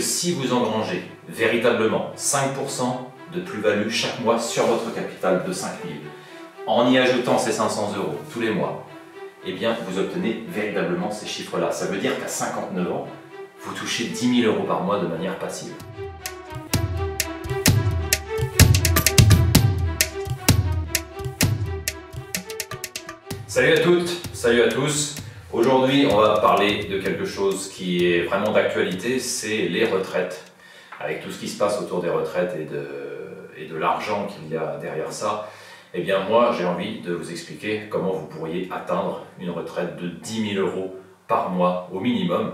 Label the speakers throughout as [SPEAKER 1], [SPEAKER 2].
[SPEAKER 1] Si vous engrangez véritablement 5% de plus-value chaque mois sur votre capital de 5 000, en y ajoutant ces 500 € tous les mois, eh bien vous obtenez véritablement ces chiffres-là. Ça veut dire qu'à 59 ans, vous touchez 10 000 € par mois de manière passive. Salut à toutes, salut à tous. Aujourd'hui, on va parler de quelque chose qui est vraiment d'actualité, c'est les retraites. Avec tout ce qui se passe autour des retraites et de l'argent qu'il y a derrière ça, eh bien moi, j'ai envie de vous expliquer comment vous pourriez atteindre une retraite de 10 000 € par mois au minimum,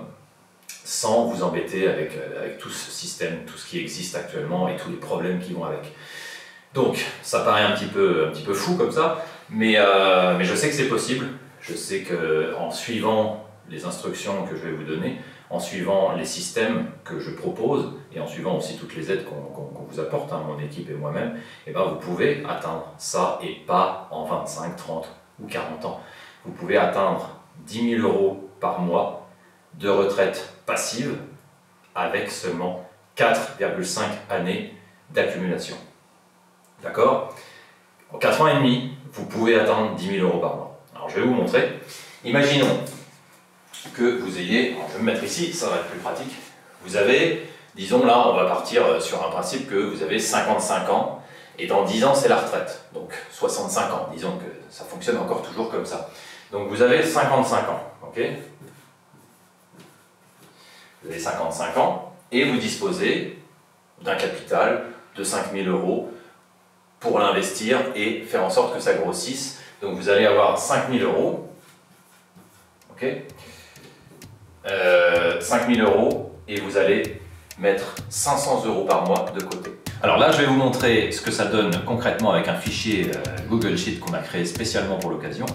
[SPEAKER 1] sans vous embêter avec tout ce système, tout ce qui existe actuellement et tous les problèmes qui vont avec. Donc, ça paraît un petit peu fou comme ça, mais je sais que c'est possible. Je sais qu'en suivant les instructions que je vais vous donner, en suivant les systèmes que je propose et en suivant aussi toutes les aides qu'on vous apporte, mon équipe et moi-même, eh ben vous pouvez atteindre ça et pas en 25, 30 ou 40 ans. Vous pouvez atteindre 10 000 € par mois de retraite passive avec seulement 4,5 années d'accumulation. D'accord? En 4 ans et demi, vous pouvez atteindre 10 000 € par mois. Alors je vais vous montrer. Imaginons que vous ayez, alors je vais me mettre ici, ça va être plus pratique. Vous avez, disons là, on va partir sur un principe que vous avez 55 ans et dans 10 ans c'est la retraite. Donc 65 ans, disons que ça fonctionne encore toujours comme ça. Donc vous avez 55 ans, ok? Vous avez 55 ans et vous disposez d'un capital de 5 000 € pour l'investir et faire en sorte que ça grossisse. Donc vous allez avoir 5 000 €, ok, 5 000 € et vous allez mettre 500 € par mois de côté. Alors là, je vais vous montrer ce que ça donne concrètement avec un fichier Google Sheet qu'on a créé spécialement pour l'occasion,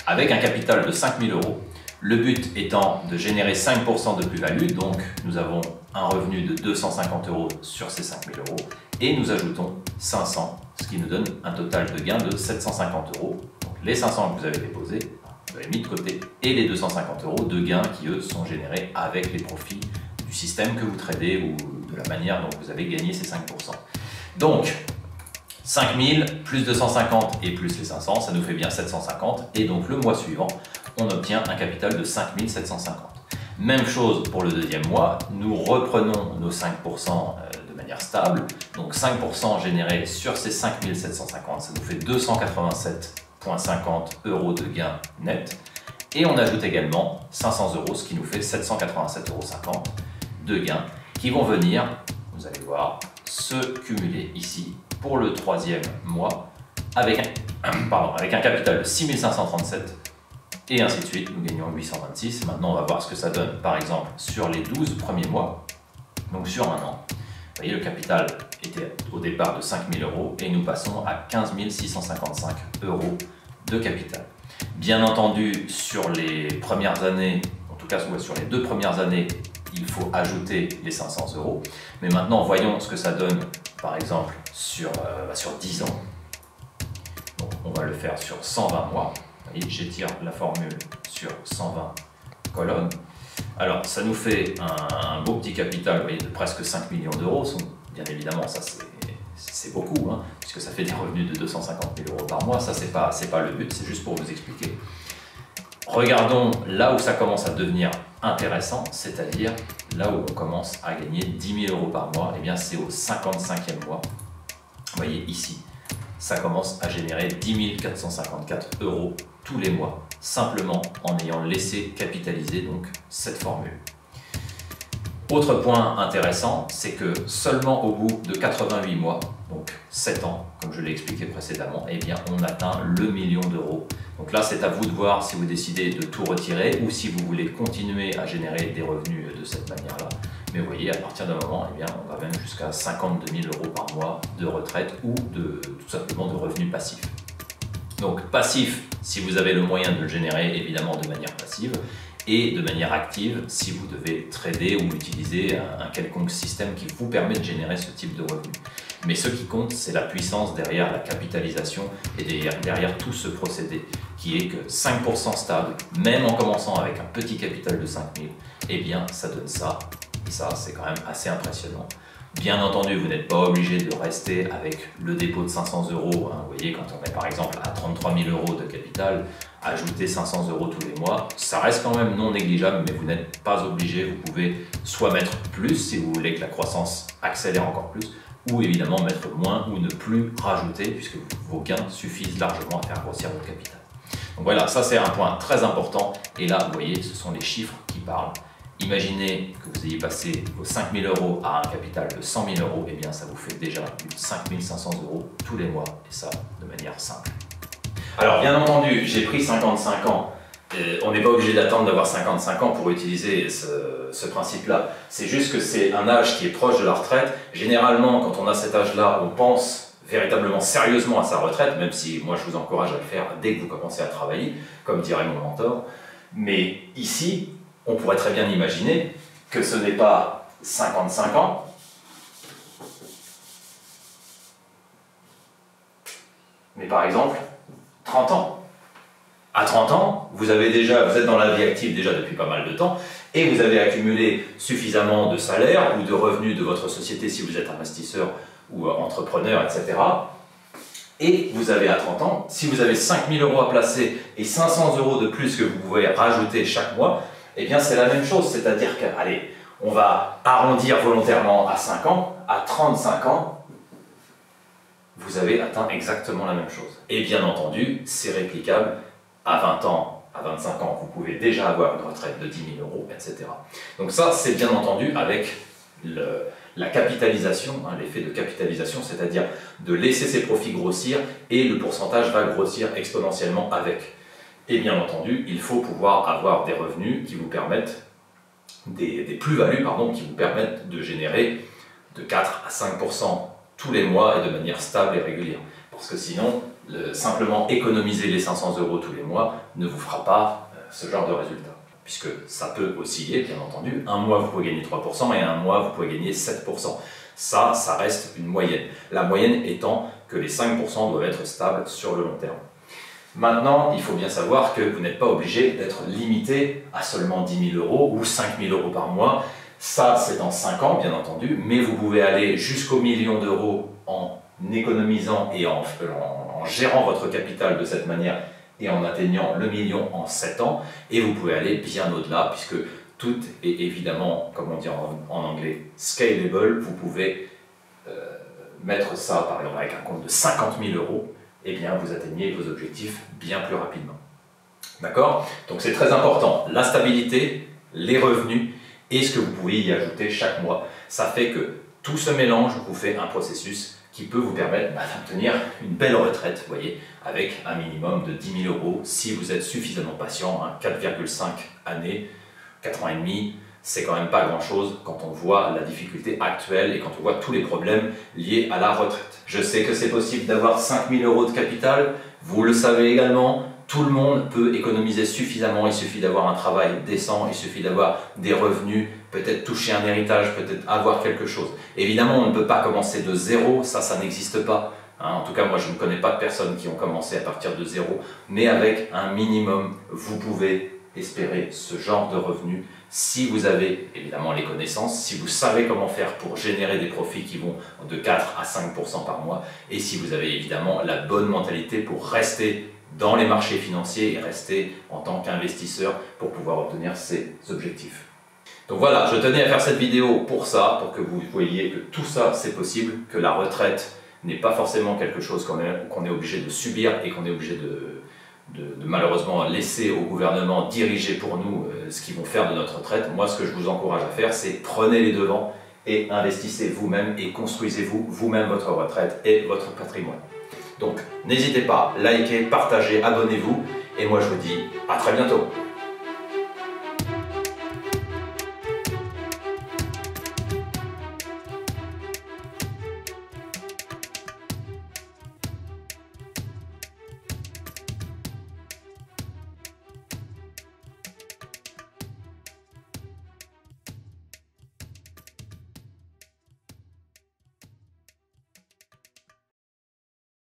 [SPEAKER 1] avec un capital de 5 000 €. Le but étant de générer 5% de plus-value, donc nous avons un revenu de 250 € sur ces 5 000 € et nous ajoutons 500, ce qui nous donne un total de gain de 750 €. Donc les 500 que vous avez déposés, vous avez mis de côté, et les 250 € de gains qui eux sont générés avec les profits du système que vous tradez ou de la manière dont vous avez gagné ces 5%. Donc 5 000 plus 250 et plus les 500, ça nous fait bien 750 et donc le mois suivant, on obtient un capital de 5 750. Même chose pour le deuxième mois, nous reprenons nos 5% de manière stable, donc 5% générés sur ces 5 750, ça nous fait 287,50 € de gain net, et on ajoute également 500 €, ce qui nous fait 787,50 € de gains qui vont venir, vous allez voir, se cumuler ici pour le troisième mois avec un capital de 6 537 et ainsi de suite, nous gagnons 826. Maintenant, on va voir ce que ça donne, par exemple, sur les 12 premiers mois, donc sur un an. Vous voyez, le capital était au départ de 5 000 € et nous passons à 15 655 € de capital. Bien entendu, sur les premières années, en tout cas sur les 2 premières années, il faut ajouter les 500 €. Mais maintenant, voyons ce que ça donne, par exemple, sur 10 ans. Donc, on va le faire sur 120 mois. J'étire la formule sur 120 colonnes. Alors, ça nous fait un beau petit capital, vous voyez, de presque 5 millions d'euros. Bien évidemment, ça c'est beaucoup, puisque ça fait des revenus de 250 000 € par mois. Ça, c'est pas le but, c'est juste pour vous expliquer. Regardons là où ça commence à devenir intéressant, c'est-à-dire là où on commence à gagner 10 000 € par mois. Et bien, c'est au 55e mois. Vous voyez ici, ça commence à générer 10 454 € tous les mois, simplement en ayant laissé capitaliser donc cette formule. Autre point intéressant, c'est que seulement au bout de 88 mois, donc 7 ans, comme je l'ai expliqué précédemment, eh bien on atteint le million d'euros. Donc là, c'est à vous de voir si vous décidez de tout retirer ou si vous voulez continuer à générer des revenus de cette manière-là. Mais vous voyez, à partir d'un moment, eh bien, on va même jusqu'à 52 000 € par mois de retraite ou tout simplement de revenus passifs. Donc passif, si vous avez le moyen de le générer, évidemment de manière passive, et de manière active, si vous devez trader ou utiliser un quelconque système qui vous permet de générer ce type de revenus. Mais ce qui compte, c'est la puissance derrière la capitalisation et derrière tout ce procédé, qui est que 5% stable, même en commençant avec un petit capital de 5 000, eh bien ça donne ça Et ça, c'est quand même assez impressionnant. Bien entendu, vous n'êtes pas obligé de rester avec le dépôt de 500 euros. Hein. Vous voyez, quand on est par exemple à 33 000 euros de capital, ajouter 500 euros tous les mois, ça reste quand même non négligeable, mais vous n'êtes pas obligé. Vous pouvez soit mettre plus si vous voulez que la croissance accélère encore plus, ou évidemment mettre moins ou ne plus rajouter, puisque vos gains suffisent largement à faire grossir votre capital. Donc voilà, ça c'est un point très important. Et là, vous voyez, ce sont les chiffres qui parlent. Imaginez que vous ayez passé vos 5 000 euros à un capital de 100 000 euros, et bien ça vous fait déjà 5 500 euros tous les mois, et ça de manière simple. Alors bien entendu, j'ai pris 55 ans. On n'est pas obligé d'attendre d'avoir 55 ans pour utiliser ce principe-là. C'est juste que c'est un âge qui est proche de la retraite. Généralement, quand on a cet âge-là, on pense véritablement sérieusement à sa retraite, même si moi je vous encourage à le faire dès que vous commencez à travailler, comme dirait mon mentor. Mais ici, on pourrait très bien imaginer que ce n'est pas 55 ans, mais par exemple 30 ans. À 30 ans, vous êtes dans la vie active déjà depuis pas mal de temps et vous avez accumulé suffisamment de salaire ou de revenus de votre société si vous êtes investisseur ou entrepreneur, etc. Et vous avez à 30 ans, si vous avez 5 000 euros à placer et 500 euros de plus que vous pouvez rajouter chaque mois, eh bien c'est la même chose, c'est-à-dire que, allez, on va arrondir volontairement à 5 ans, à 35 ans, vous avez atteint exactement la même chose. Et bien entendu, c'est réplicable à 20 ans, à 25 ans, vous pouvez déjà avoir une retraite de 10 000 euros, etc. Donc ça, c'est bien entendu avec la capitalisation, hein, l'effet de capitalisation, c'est-à-dire de laisser ses profits grossir et le pourcentage va grossir exponentiellement avec. Et bien entendu, il faut pouvoir avoir des revenus qui vous permettent, des plus-values, pardon, qui vous permettent de générer de 4 à 5% tous les mois et de manière stable et régulière. Parce que sinon, simplement économiser les 500 euros tous les mois ne vous fera pas ce genre de résultat. Puisque ça peut osciller, bien entendu. Un mois, vous pouvez gagner 3% et un mois, vous pouvez gagner 7%. Ça reste une moyenne. La moyenne étant que les 5% doivent être stables sur le long terme. Maintenant, il faut bien savoir que vous n'êtes pas obligé d'être limité à seulement 10 000 euros ou 5 000 euros par mois. Ça, c'est dans 5 ans, bien entendu, mais vous pouvez aller jusqu'au million d'euros en économisant et en gérant votre capital de cette manière et en atteignant le million en 7 ans. Et vous pouvez aller bien au-delà, puisque tout est évidemment, comme on dit en anglais, scalable. Vous pouvez mettre ça, par exemple, avec un compte de 50 000 euros, et bien vous atteignez vos objectifs bien plus rapidement. D'accord? Donc c'est très important, la stabilité, les revenus et ce que vous pouvez y ajouter chaque mois. Ça fait que tout ce mélange vous fait un processus qui peut vous permettre d'obtenir une belle retraite, vous voyez, avec un minimum de 10 000 euros si vous êtes suffisamment patient, hein, 4,5 années, 4 ans et demi, c'est quand même pas grand-chose quand on voit la difficulté actuelle et quand on voit tous les problèmes liés à la retraite. Je sais que c'est possible d'avoir 5 000 euros de capital, vous le savez également, tout le monde peut économiser suffisamment, il suffit d'avoir un travail décent, il suffit d'avoir des revenus, peut-être toucher un héritage, peut-être avoir quelque chose. Évidemment, on ne peut pas commencer de zéro, ça n'existe pas. Hein, en tout cas, moi, je ne connais pas de personnes qui ont commencé à partir de zéro, mais avec un minimum, vous pouvez espérer ce genre de revenus si vous avez évidemment les connaissances, si vous savez comment faire pour générer des profits qui vont de 4 à 5% par mois, et si vous avez évidemment la bonne mentalité pour rester dans les marchés financiers et rester en tant qu'investisseur pour pouvoir obtenir ces objectifs. Donc voilà, je tenais à faire cette vidéo pour ça, pour que vous voyez que tout ça c'est possible, que la retraite n'est pas forcément quelque chose qu'on est obligé de subir et qu'on est obligé de malheureusement laisser au gouvernement diriger pour nous ce qu'ils vont faire de notre retraite. Moi, ce que je vous encourage à faire, c'est prenez les devants et investissez vous-même et construisez-vous vous-même votre retraite et votre patrimoine. Donc, n'hésitez pas, likez, partagez, abonnez-vous et moi je vous dis à très bientôt.